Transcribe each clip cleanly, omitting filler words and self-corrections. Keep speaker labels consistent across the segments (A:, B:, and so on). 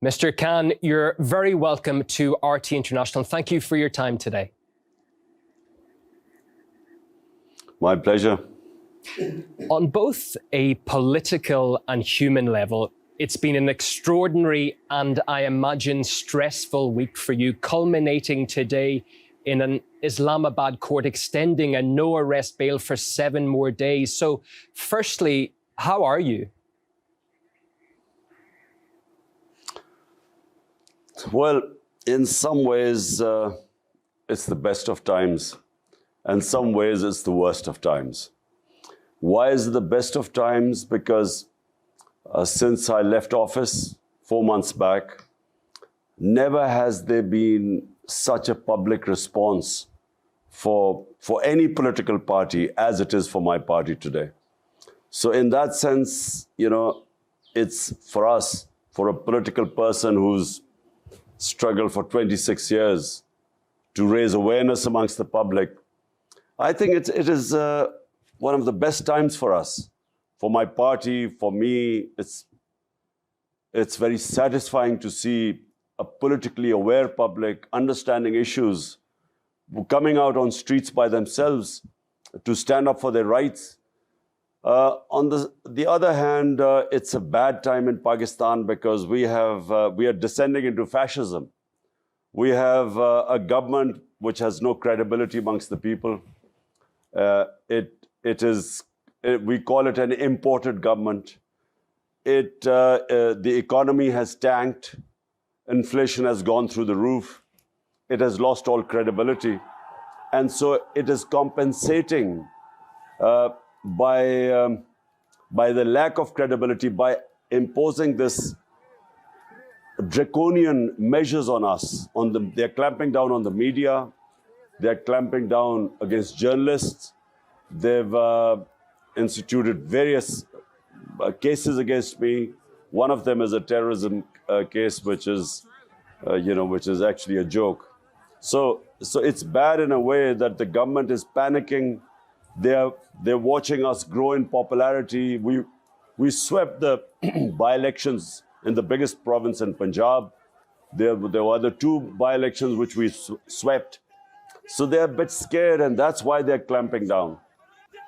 A: Mr. Khan, you're very welcome to RT International. Thank you for your time today.
B: My pleasure.
A: On both a political and human level, it's been an extraordinary and, I imagine, stressful week for you, culminating today in an Islamabad court extending a no-arrest bail for 7 more days. So, firstly, how are you?
B: Well, in some ways, it's the best of times. And some ways, it's the worst of times. Why is it the best of times? Because since I left office 4 months back, never has there been such a public response for any political party as it is for my party today. So in that sense, you know, it's for us, for a political person who's struggled for 26 years to raise awareness amongst the public, I think it is one of the best times for us, for my party, for me. It's very satisfying to see a politically aware public understanding issues, coming out on streets by themselves to stand up for their rights. On the other hand, it's a bad time in Pakistan because we are descending into fascism. We have a government which has no credibility amongst the people. We call it an imported government. The economy has tanked. Inflation has gone through the roof. It has lost all credibility. And so it is compensating by the lack of credibility, by imposing this draconian measures on us. They're clamping down on the media. They're clamping down against journalists. They've instituted various cases against me. One of them is a terrorism case, which is actually a joke. So it's bad in a way that the government is panicking. They're watching us grow in popularity. We swept the by-elections in the biggest province in Punjab. There were other 2 by-elections which we swept. So they're a bit scared, and that's why they're clamping down.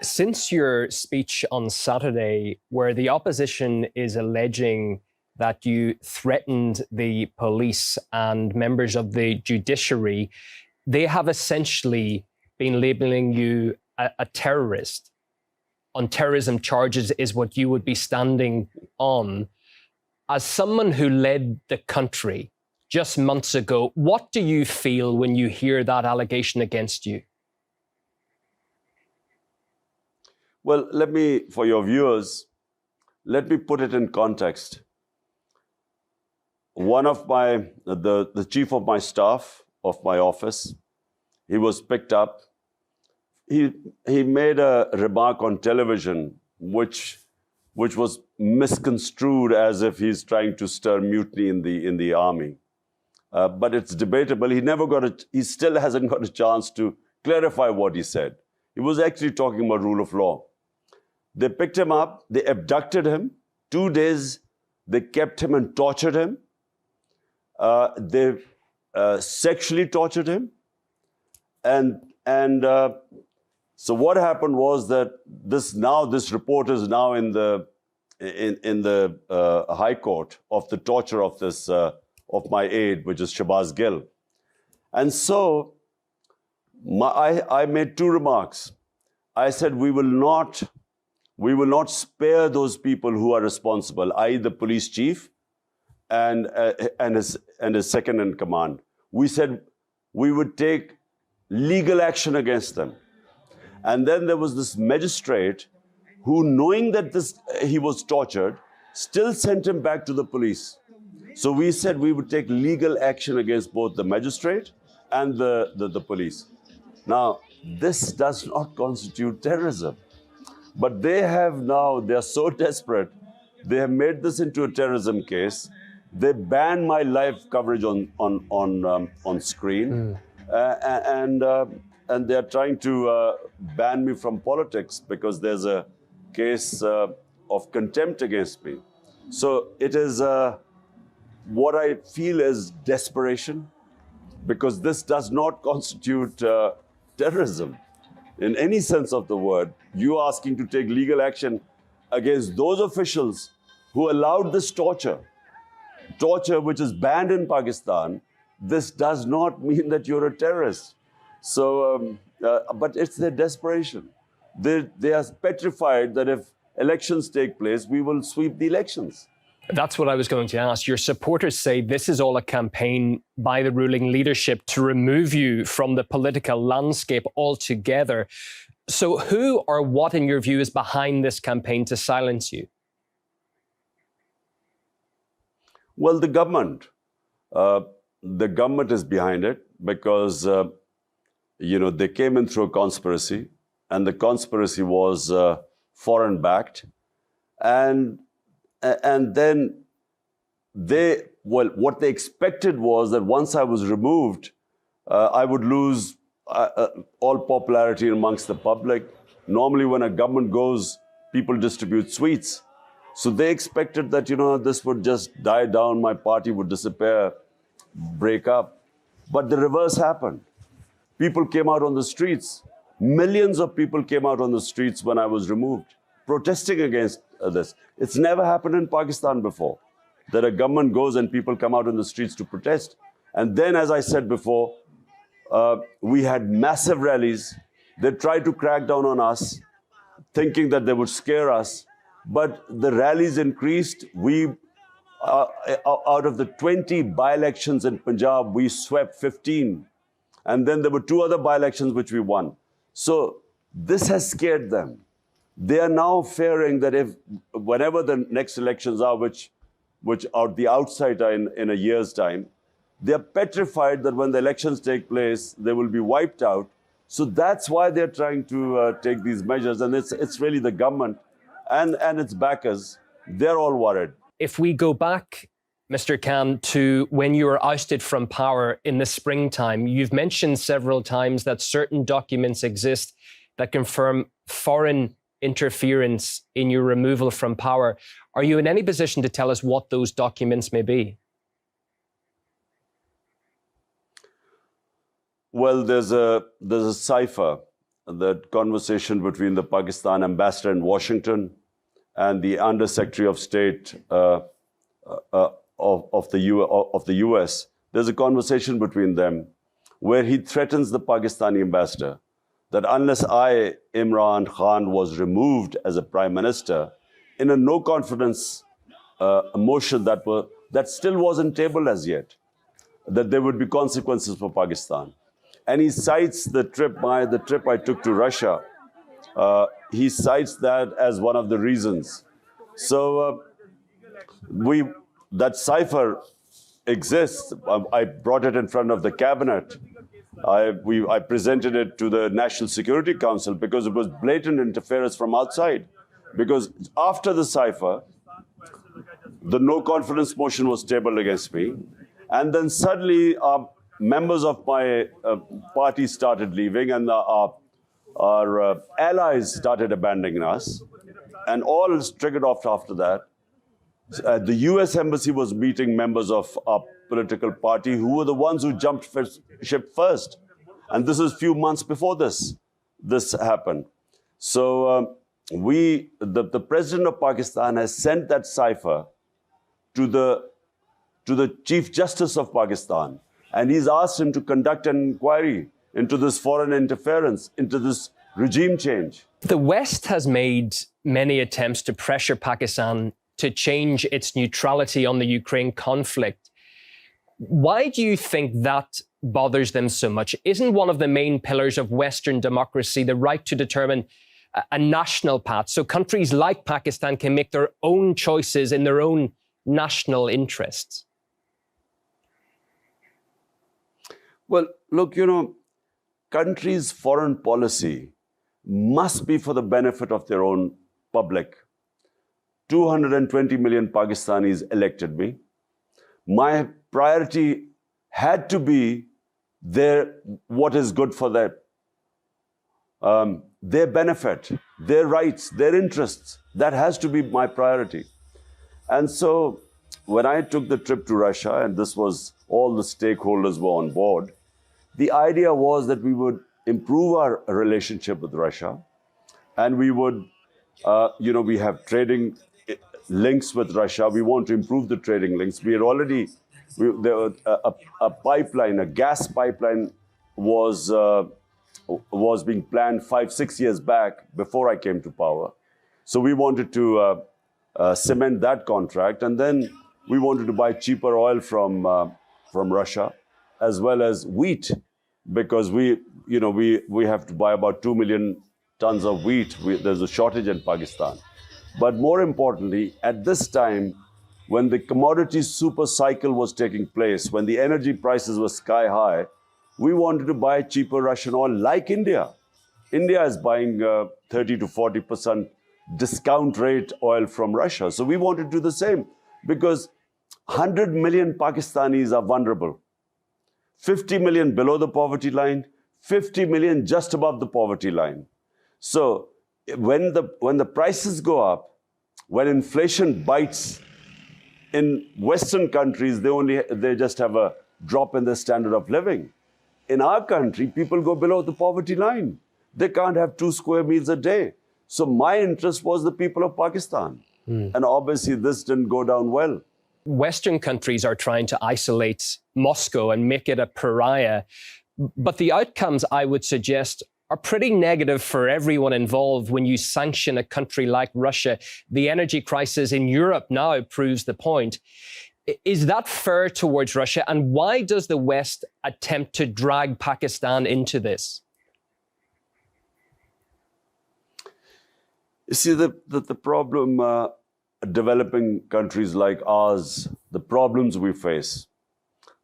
A: Since your speech on Saturday, where the opposition is alleging that you threatened the police and members of the judiciary, they have essentially been labeling you a terrorist. On terrorism charges is what you would be standing on. As someone who led the country just months ago, what do you feel when you hear that allegation against you?
B: Well, for your viewers, let me put it in context. One of the chief of my staff, of my office, he was picked up. He made a remark on television, which was misconstrued as if he's trying to stir mutiny in the army. But it's debatable. He still hasn't got a chance to clarify what he said. He was actually talking about rule of law. They picked him up, they abducted him. 2 days, they kept him and tortured him. They sexually tortured him. So what happened was that this report is now in the High Court of the torture of this of my aide, which is Shahbaz Gill. And so I made 2 remarks. I said we will not spare those people who are responsible, i.e. the police chief and his second in command. We said we would take legal action against them. And then there was this magistrate who, knowing that he was tortured, still sent him back to the police. So we said we would take legal action against both the magistrate and the police. Now, this does not constitute terrorism. But they're so desperate, they have made this into a terrorism case. They banned my live coverage on screen. And they're trying to ban me from politics because there's a case of contempt against me. So it is what I feel is desperation, because this does not constitute terrorism in any sense of the word. You asking to take legal action against those officials who allowed this torture which is banned in Pakistan, this does not mean that you're a terrorist. So, but it's their desperation. They are petrified that if elections take place, we will sweep the elections.
A: That's what I was going to ask. Your supporters say this is all a campaign by the ruling leadership to remove you from the political landscape altogether. So who or what, in your view, is behind this campaign to silence you?
B: Well, the government. The government is behind it because, they came in through a conspiracy, and the conspiracy was foreign-backed. And then what they expected was that once I was removed, I would lose all popularity amongst the public. Normally, when a government goes, people distribute sweets. So they expected that, this would just die down, my party would disappear, break up. But the reverse happened. People came out on the streets. Millions of people came out on the streets when I was removed, protesting against this. It's never happened in Pakistan before, that a government goes and people come out on the streets to protest. And then, as I said before, we had massive rallies. They tried to crack down on us, thinking that they would scare us. But the rallies increased. We, out of the 20 by-elections in Punjab, we swept 15. And then there were 2 other by-elections which we won. So this has scared them. They are now fearing that whenever the next elections are, which are the outside are in a year's time, they are petrified that when the elections take place, they will be wiped out. So that's why they're trying to take these measures. And it's really the government and its backers. They're all worried.
A: If we go back, Mr. Khan, to when you were ousted from power in the springtime, you've mentioned several times that certain documents exist that confirm foreign interference in your removal from power. Are you in any position to tell us what those documents may be?
B: Well, there's a cipher, that conversation between the Pakistan ambassador in Washington and the Under-Secretary of State of the US. There's a conversation between them where he threatens the Pakistani ambassador that unless I, Imran Khan, was removed as a prime minister in a no-confidence motion that still wasn't tabled as yet, that there would be consequences for Pakistan. And he cites the trip I took to Russia. He cites that as one of the reasons. So that cipher exists. I brought it in front of the cabinet. I presented it to the National Security Council because it was blatant interference from outside. Because after the cipher, the no-confidence motion was tabled against me. And then suddenly, members of my party started leaving, and our allies started abandoning us. And all triggered off after that. The US Embassy was meeting members of our political party who were the ones who jumped ship first. And this is a few months before this happened. So the president of Pakistan has sent that cipher to the Chief Justice of Pakistan. And he's asked him to conduct an inquiry into this foreign interference, into this regime change.
A: The West has made many attempts to pressure Pakistan to change its neutrality on the Ukraine conflict. Why do you think that bothers them so much? Isn't one of the main pillars of Western democracy the right to determine a national path, so countries like Pakistan can make their own choices in their own national interests?
B: Well, look, countries' foreign policy must be for the benefit of their own public. 220 million Pakistanis elected me. My priority had to be what is good for them. Their benefit, their rights, their interests. That has to be my priority. And so when I took the trip to Russia, and this was all the stakeholders were on board, the idea was that we would improve our relationship with Russia, and we would, we have trading links with Russia. We want to improve the trading links. We had already, there was a pipeline, a gas pipeline was being planned 5-6 years back before I came to power. So we wanted to cement that contract, and then we wanted to buy cheaper oil from Russia, as well as wheat, because we have to buy about 2 million tons of wheat. There's a shortage in Pakistan. But more importantly, at this time, when the commodity super cycle was taking place, when the energy prices were sky high, we wanted to buy cheaper Russian oil like India. India is buying 30 to 40% discount rate oil from Russia. So we wanted to do the same, because 100 million Pakistanis are vulnerable. 50 million below the poverty line, 50 million just above the poverty line. So when the prices go up, when inflation bites in Western countries, they just have a drop in their standard of living. In our country, people go below the poverty line. They can't have 2 square meals a day. So my interest was the people of Pakistan. And obviously this didn't go down well.
A: Western countries are trying to isolate Moscow and make it a pariah. But the outcomes, I would suggest, are pretty negative for everyone involved when you sanction a country like Russia. The energy crisis in Europe now proves the point. Is that fair towards Russia? And why does the West attempt to drag Pakistan into this?
B: You see, the problem, developing countries like ours, the problems we face,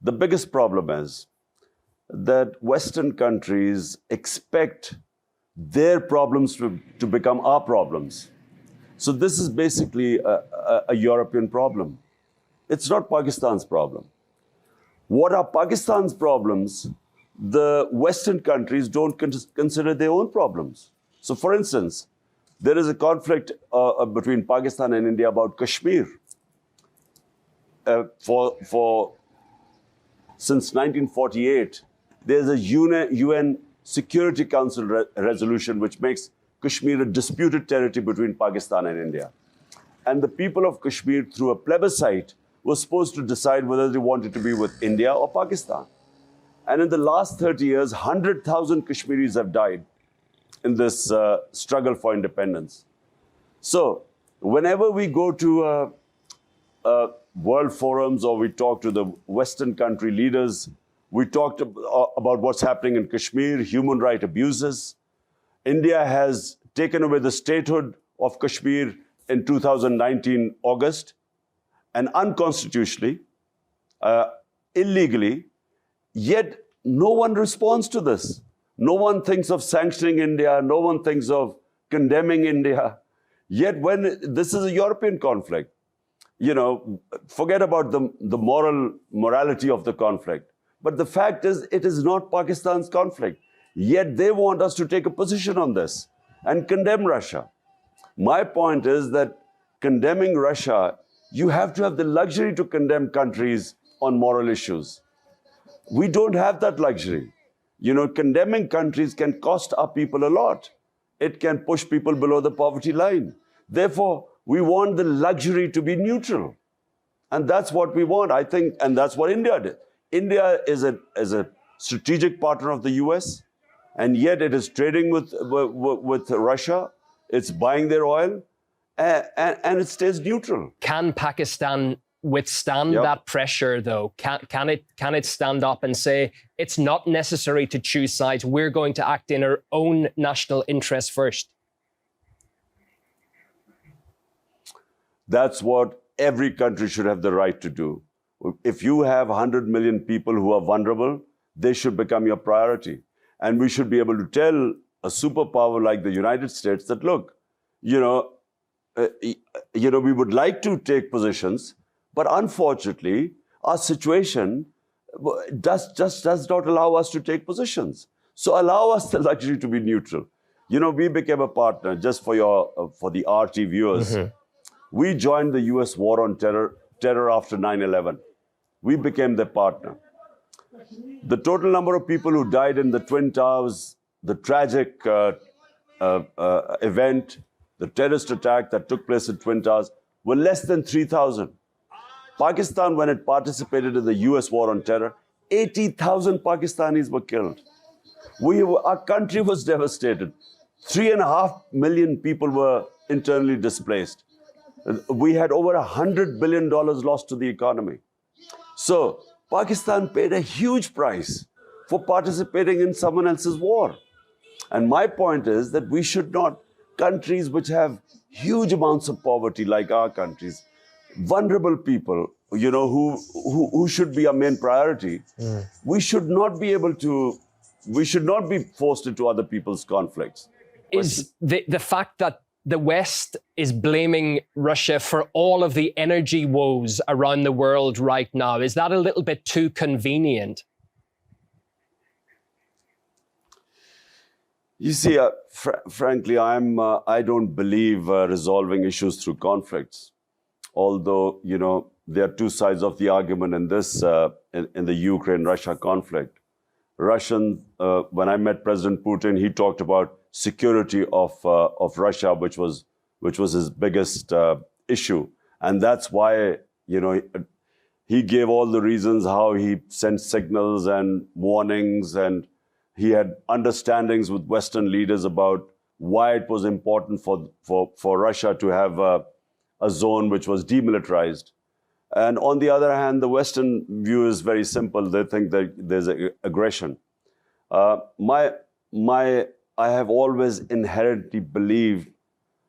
B: the biggest problem is that Western countries expect their problems to become our problems. So this is basically a European problem. It's not Pakistan's problem. What are Pakistan's problems? The Western countries don't consider their own problems. So for instance, there is a conflict between Pakistan and India about Kashmir. Since 1948, there's a UN Security Council resolution which makes Kashmir a disputed territory between Pakistan and India. And the people of Kashmir, through a plebiscite, were supposed to decide whether they wanted to be with India or Pakistan. And in the last 30 years, 100,000 Kashmiris have died in this struggle for independence. So whenever we go to world forums or we talk to the Western country leaders, we talked about what's happening in Kashmir, human rights abuses. India has taken away the statehood of Kashmir in 2019 August, and unconstitutionally, illegally, yet no one responds to this. No one thinks of sanctioning India, no one thinks of condemning India. Yet when this is a European conflict, forget about the morality of the conflict. But the fact is, it is not Pakistan's conflict. Yet they want us to take a position on this and condemn Russia. My point is that condemning Russia, you have to have the luxury to condemn countries on moral issues. We don't have that luxury. Condemning countries can cost our people a lot. It can push people below the poverty line. Therefore, we want the luxury to be neutral. And that's what we want, I think, and that's what India did. India is a strategic partner of the US, and yet it is trading with Russia. It's buying their oil, and it stays neutral.
A: Can Pakistan withstand that pressure, though? Can it stand up and say, it's not necessary to choose sides, we're going to act in our own national interest first?
B: That's what every country should have the right to do. If you have 100 million people who are vulnerable, they should become your priority. And we should be able to tell a superpower like the United States that, look, we would like to take positions, but unfortunately, our situation does not allow us to take positions. So allow us the luxury to be neutral. We became a partner, just for the RT viewers. We joined the US war on terror terror after 9/11. We became their partner. The total number of people who died in the Twin Towers, the tragic event, the terrorist attack that took place at Twin Towers, were less than 3,000. Pakistan, when it participated in the US war on terror, 80,000 Pakistanis were killed. Our country was devastated. 3.5 million people were internally displaced. We had over $100 billion lost to the economy. So Pakistan paid a huge price for participating in someone else's war. And my point is that we should not, countries which have huge amounts of poverty like our countries, vulnerable people, who should be our main priority, we should not be forced into other people's conflicts.
A: Is the fact that the West is blaming Russia for all of the energy woes around the world right now, is that a little bit too convenient?
B: You see, frankly, I don't believe resolving issues through conflicts. Although, there are two sides of the argument in this, in the Ukraine-Russia conflict. When I met President Putin, he talked about security of Russia, which was his biggest issue. And that's why, he gave all the reasons how he sent signals and warnings, and he had understandings with Western leaders about why it was important for Russia to have a zone which was demilitarized. And on the other hand, the Western view is very simple. They think that there's aggression. I have always inherently believed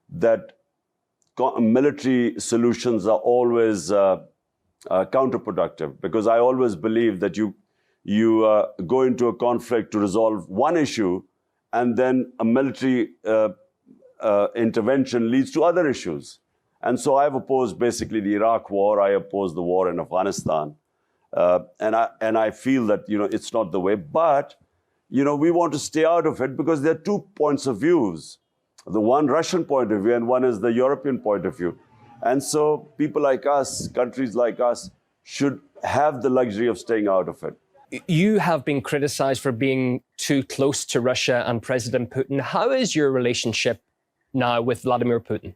B: that military solutions are always counterproductive, because I always believe that you go into a conflict to resolve one issue, and then a military intervention leads to other issues. And so I've opposed basically the Iraq war. I opposed the war in Afghanistan. And I feel that, it's not the way. But, we want to stay out of it because there are 2 points of views. The one Russian point of view and one is the European point of view. And so people like us, countries like us, should have the luxury of staying out of it.
A: You have been criticized for being too close to Russia and President Putin. How is your relationship now with Vladimir Putin?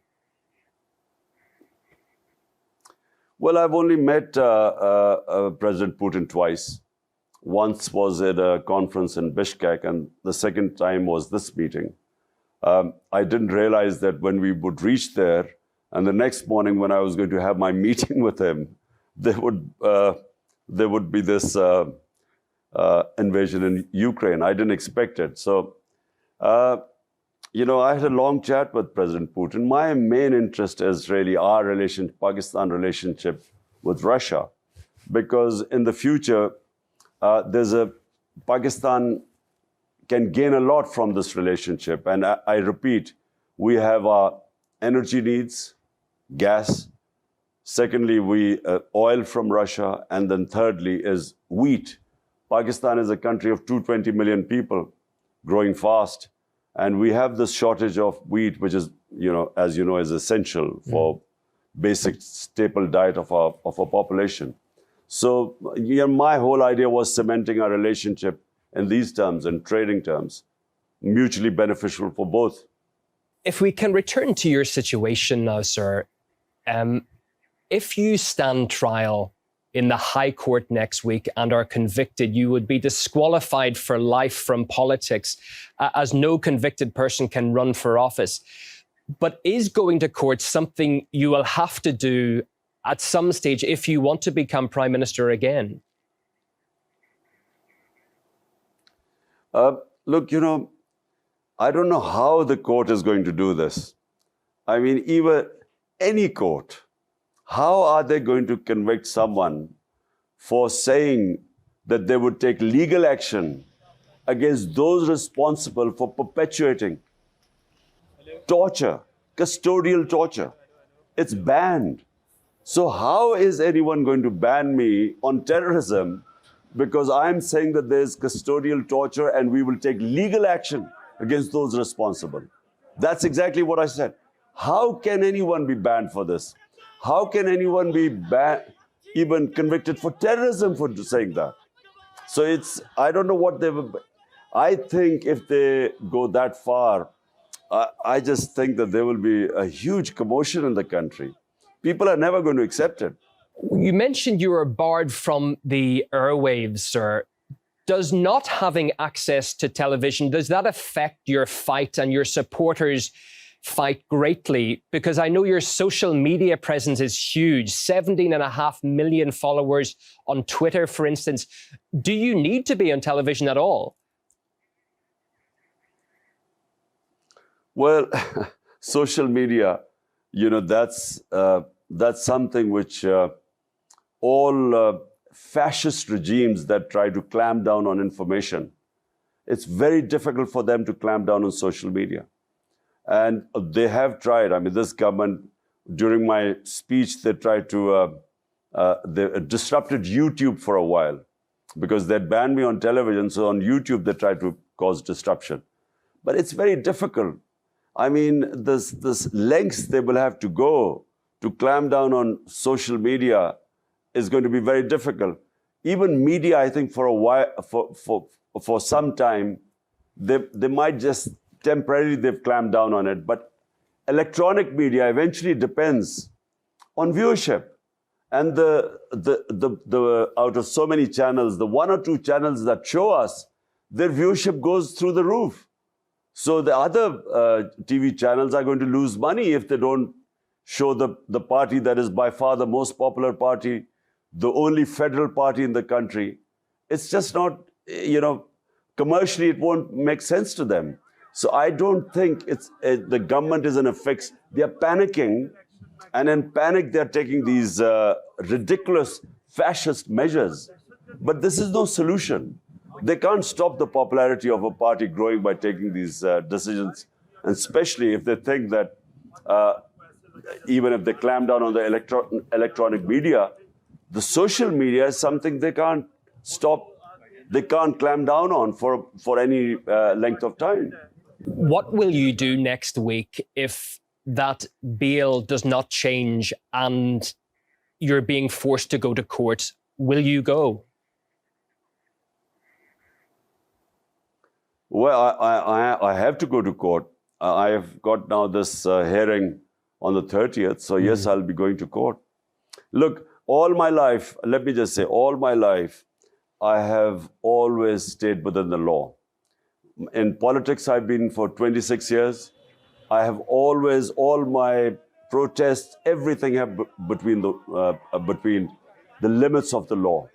B: Well, I've only met President Putin twice. Once was at a conference in Bishkek, and the second time was this meeting. I didn't realize that when we would reach there, and the next morning when I was going to have my meeting with him, there would be this invasion in Ukraine. I didn't expect it. So, I had a long chat with President Putin. My main interest is really our Pakistan relationship with Russia, because in the future, Pakistan can gain a lot from this relationship. And I repeat, we have our energy needs, gas. Secondly, oil from Russia. And then thirdly is wheat. Pakistan is a country of 220 million people, growing fast. And we have this shortage of wheat, which is, as you know, is essential for basic staple diet of our population. So my whole idea was cementing our relationship in these terms, in trading terms, mutually beneficial for both.
A: If we can return to your situation now, sir, if you stand trial in the High Court next week and are convicted, you would be disqualified for life from politics, as no convicted person can run for office. But is going to court something you will have to do at some stage if you want to become Prime Minister again?
B: Look, I don't know how the court is going to do this. I mean, even any court, how are they going to convict someone for saying that they would take legal action against those responsible for perpetuating torture, custodial torture? It's banned. So how is anyone going to ban me on terrorism because I'm saying that there's custodial torture and we will take legal action against those responsible? That's exactly what I said. How can anyone be banned for this? How can anyone be even convicted for terrorism for saying that? So I don't know what they will. I think if they go that far, I just think that there will be a huge commotion in the country. People are never going to accept it.
A: You mentioned you were barred from the airwaves, sir. Does not having access to television, does that affect your fight and your supporters' fight greatly? Because I know your social media presence is huge, 17.5 million followers on Twitter, for instance. Do you need to be on television at all?
B: Well, social media, that's something which all fascist regimes that try to clamp down on information, it's very difficult for them to clamp down on social media. And they have tried. I mean, this government, during my speech, they tried to, they disrupted YouTube for a while because they'd banned me on television. So on YouTube, they tried to cause disruption. But it's very difficult. I mean, this lengths they will have to go to clamp down on social media is going to be very difficult. Even media, I think, for a while, for some time, they might just temporarily they've clamped down on it. But electronic media eventually depends on viewership. And the out of so many channels, the 1 or 2 channels that show us, their viewership goes through the roof. So the other TV channels are going to lose money if they don't show the party that is by far the most popular party, the only federal party in the country. It's just not, commercially it won't make sense to them. So I don't think the government is in a fix. They're panicking, and in panic they're taking these ridiculous fascist measures. But this is no solution. They can't stop the popularity of a party growing by taking these decisions, and especially if they think that even if they clamp down on the electronic media, the social media is something they can't stop, they can't clamp down on for any length of time.
A: What will you do next week if that bail does not change and you're being forced to go to court? Will you go?
B: Well, I have to go to court. I have got now this hearing on the 30th. So yes, I'll be going to court. Look, all my life, let me just say, all my life, I have always stayed within the law. In politics, I've been for 26 years. I have always, all my protests, everything have between the limits of the law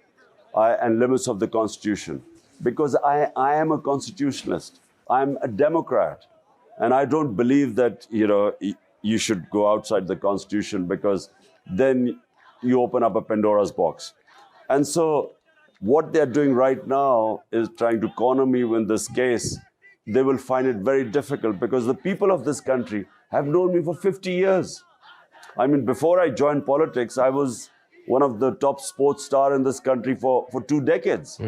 B: and limits of the Constitution. Because I am a constitutionalist. I'm a Democrat. And I don't believe that, you should go outside the Constitution, because then you open up a Pandora's box. And so what they're doing right now is trying to corner me in this case. They will find it very difficult because the people of this country have known me for 50 years. I mean, before I joined politics, I was one of the top sports stars in this country for 2 decades.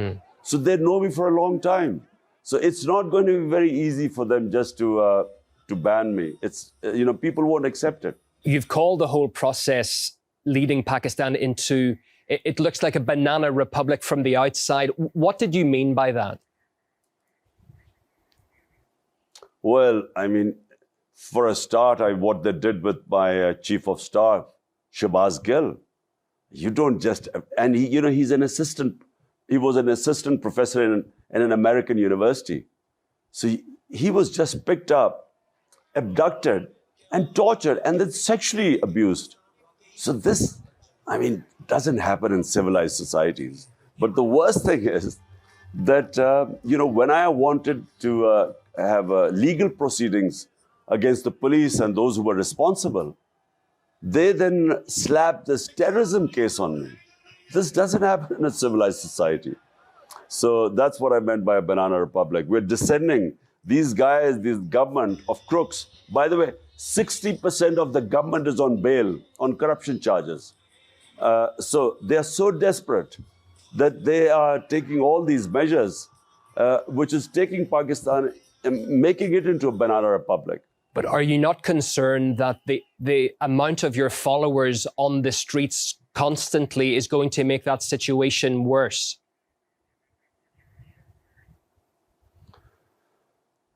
B: So they know me for a long time. So it's not going to be very easy for them just to ban me. It's, people won't accept it.
A: You've called the whole process leading Pakistan into, it looks like a banana republic from the outside. What did you mean by that?
B: Well, I mean, for a start, what they did with my chief of staff, Shahbaz Gill, you don't just, and he's an assistant. He was an assistant professor in an American university. So he was just picked up, abducted, and tortured, and then sexually abused. So this, doesn't happen in civilized societies. But the worst thing is that, when I wanted to have legal proceedings against the police and those who were responsible, they then slapped this terrorism case on me. This doesn't happen in a civilized society. So that's what I meant by a banana republic. We're descending. These guys, this government of crooks, by the way, 60% of the government is on bail, on corruption charges. So they are so desperate that they are taking all these measures, which is taking Pakistan and making it into a banana republic.
A: But are you not concerned that the amount of your followers on the streets constantly is going to make that situation worse?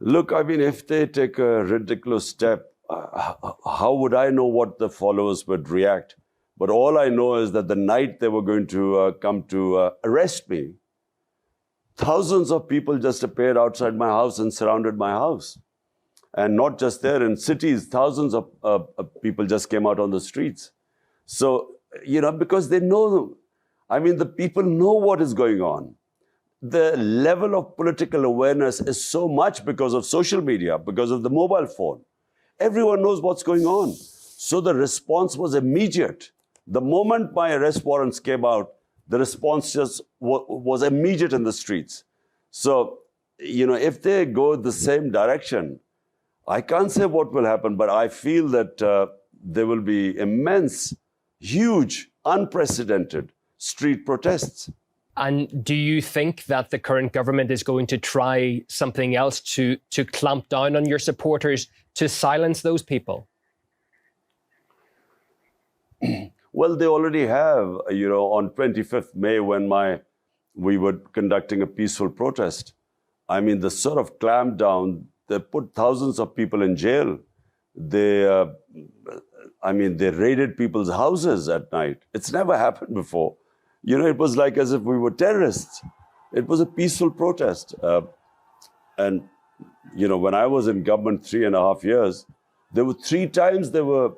B: Look, I mean, if they take a ridiculous step, how would I know what the followers would react? But all I know is that the night they were going to come to arrest me, thousands of people just appeared outside my house and surrounded my house. And not just there, in cities, thousands of people just came out on the streets. So, because they know, I mean, the people know what is going on. The level of political awareness is so much because of social media, because of the mobile phone. Everyone knows what's going on. So the response was immediate. The moment my arrest warrants came out, the response just was immediate in the streets. So, if they go the same direction, I can't say what will happen, but I feel that there will be immense, huge, unprecedented street protests.
A: And do you think that the current government is going to try something else to clamp down on your supporters, to silence those people?
B: Well, they already have, on 25th May when we were conducting a peaceful protest. I mean, the sort of clampdown, they put thousands of people in jail. They raided people's houses at night. It's never happened before. It was like as if we were terrorists. It was a peaceful protest. And when I was in government 3.5 years, there were 3 times they were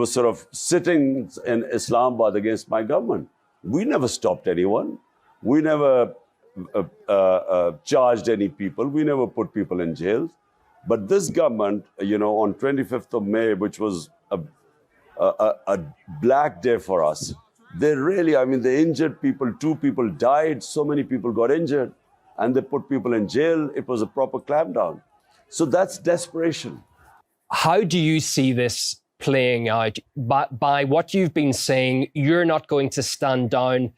B: sort of sitting in Islamabad against my government. We never stopped anyone. We never charged any people. We never put people in jail. But this government, on 25th of May, which was a black day for us, they injured people. 2 people died. So many people got injured. And they put people in jail. It was a proper clampdown. So that's desperation.
A: How do you see this playing out? By what you've been saying, you're not going to stand down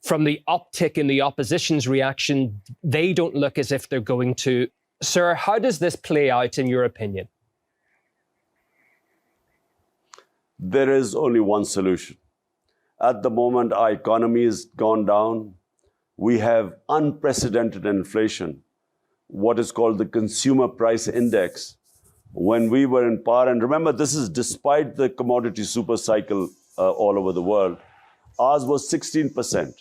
A: from the uptick in the opposition's reaction. They don't look as if they're going to. Sir, how does this play out in your opinion?
B: There is only one solution. At the moment, our economy has gone down. We have unprecedented inflation, what is called the consumer price index. When we were in power, and remember, this is despite the commodity super cycle all over the world, ours was 16%.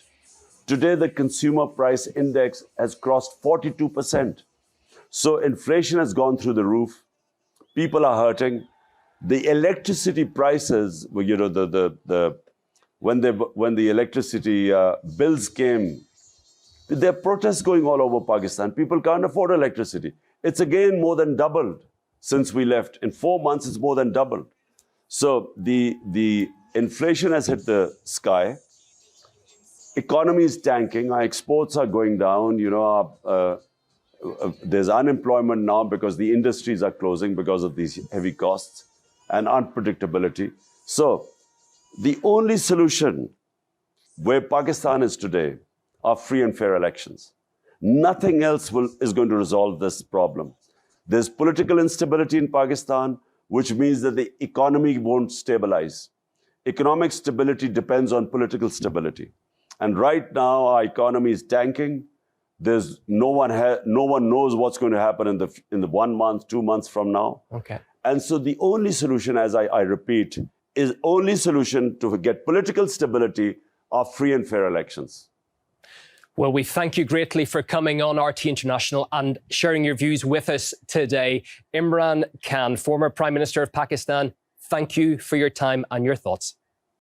B: Today, the consumer price index has crossed 42%. So inflation has gone through the roof. People are hurting. The electricity prices, when the electricity bills came, there are protests going all over Pakistan. People can't afford electricity. It's again more than doubled since we left. In 4 months, it's more than doubled. So the inflation has hit the sky. Economy is tanking. Our exports are going down. There's unemployment now because the industries are closing because of these heavy costs and unpredictability. So the only solution where Pakistan is today are free and fair elections. Nothing else is going to resolve this problem. There's political instability in Pakistan, which means that the economy won't stabilize. Economic stability depends on political stability. And right now, our economy is tanking. There's no one knows what's going to happen in the 1 month, 2 months from now.
A: Okay.
B: And so the only solution, as I repeat, is only solution to get political stability are free and fair elections.
A: Well, we thank you greatly for coming on RT International and sharing your views with us today. Imran Khan, former Prime Minister of Pakistan, thank you for your time and your thoughts.